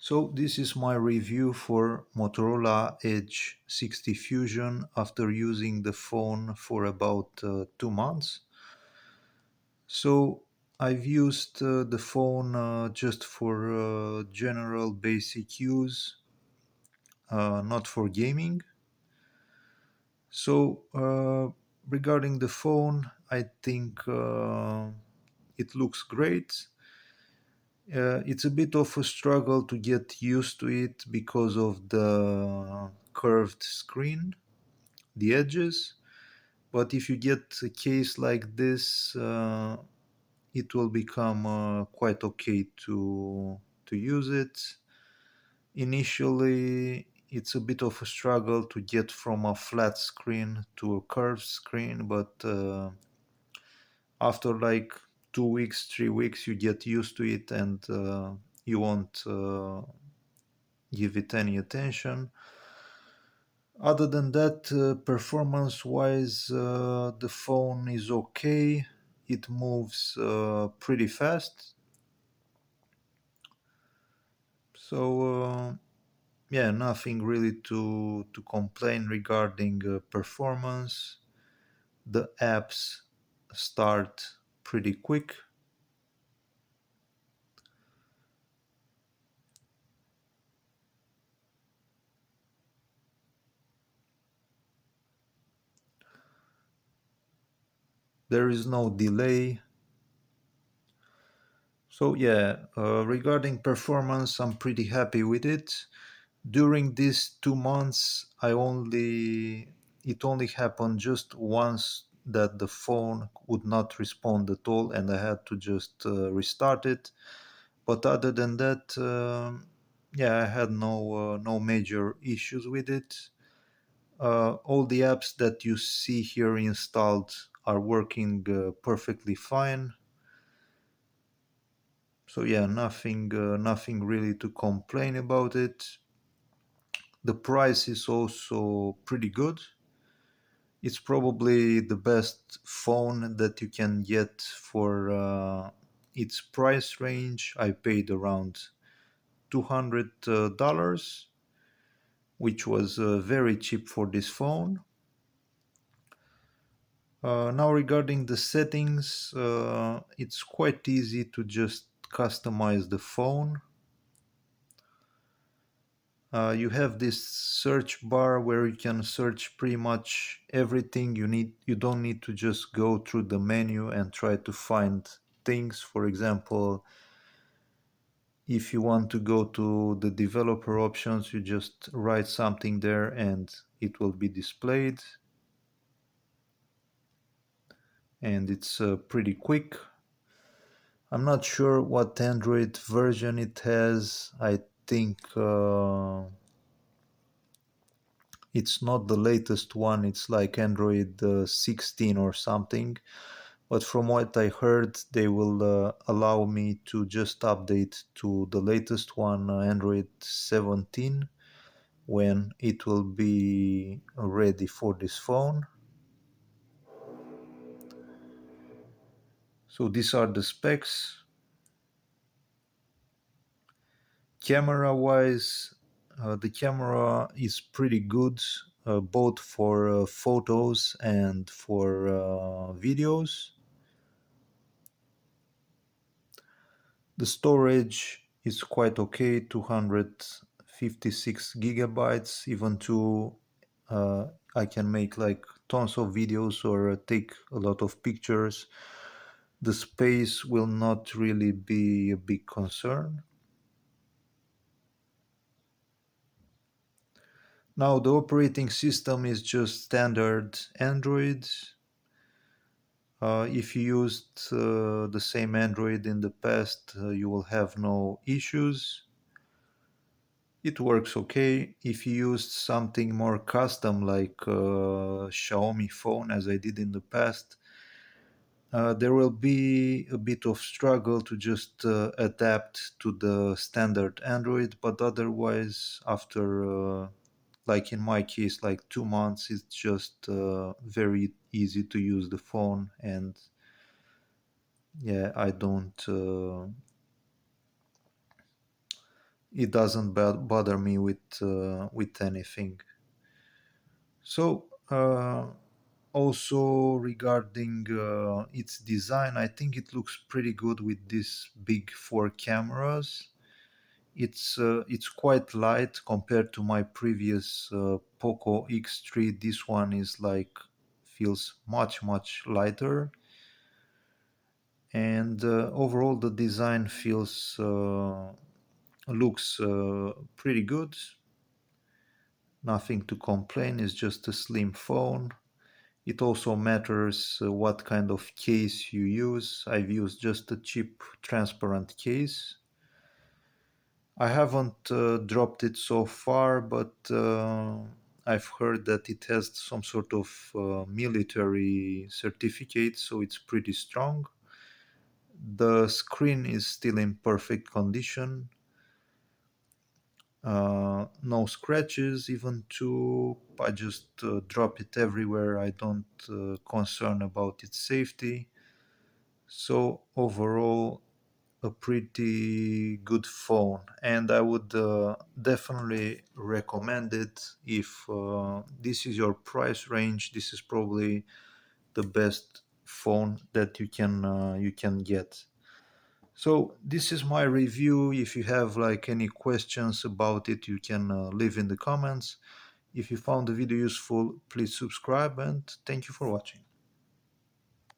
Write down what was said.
So this is my review for Motorola Edge 60 Fusion after using the phone for about 2 months. So I've used the phone just for general basic use, not for gaming. So regarding the phone, I think it looks great. It's a bit of a struggle to get used to it because of the curved screen, the edges. But if you get a case like this, it will become quite okay to use it. Initially, it's a bit of a struggle to get from a flat screen to a curved screen, but after like 2 weeks, 3 weeks, you get used to it and you won't give it any attention. Other than that, performance wise, the phone is okay. It moves pretty fast. So, yeah, nothing really to complain regarding performance. The apps start pretty quick. There is no delay. So, yeah, regarding performance, I'm pretty happy with it. During these 2 months, it only happened just once that the phone would not respond at all, and I had to just restart it. But other than that, yeah, I had no major issues with it. All the apps that you see here installed are working perfectly fine. So yeah, nothing really to complain about it. The price is also pretty good. It's probably the best phone that you can get for its price range. I paid around $200, which was very cheap for this phone. Now, regarding the settings, it's quite easy to just customize the phone. You have this search bar where you can search pretty much everything you need. You don't need to just go through the menu and try to find things. For example, if you want to go to the developer options, you just write something there and it will be displayed. And it's pretty quick. I'm not sure what Android version it has. I think it's not the latest one. It's like Android 16 or something. But from what I heard, they will allow me to just update to the latest one, Android 17, when it will be ready for this phone. So these are the specs. Camera wise, the camera is pretty good, both for photos and for videos. The storage is quite okay, 256 gigabytes, even to I can make like tons of videos or take a lot of pictures. The space will not really be a big concern. Now, the operating system is just standard Android. If you used the same Android in the past, you will have no issues. It works okay. If you used something more custom like Xiaomi phone, as I did in the past, there will be a bit of struggle to just adapt to the standard Android. But otherwise, after like in my case, like 2 months, it's just very easy to use the phone. And yeah, it doesn't bother me with anything. So also regarding its design, I think it looks pretty good with these big four cameras. It's quite light compared to my previous Poco X3. This one is like feels much lighter, and overall the design feels looks pretty good. Nothing to complain. It's just a slim phone. It also matters what kind of case you use. I've used just a cheap transparent case. I haven't dropped it so far, but I've heard that it has some sort of military certificate, so it's pretty strong. The screen is still in perfect condition. No scratches, even two. I just drop it everywhere. I don't concern about its safety. So overall, a pretty good phone, and I would definitely recommend it if this is your price range. This is probably the best phone that you can get. So this is my review. If you have like any questions about it, you can leave in the comments. If you found the video useful, please subscribe, and thank you for watching.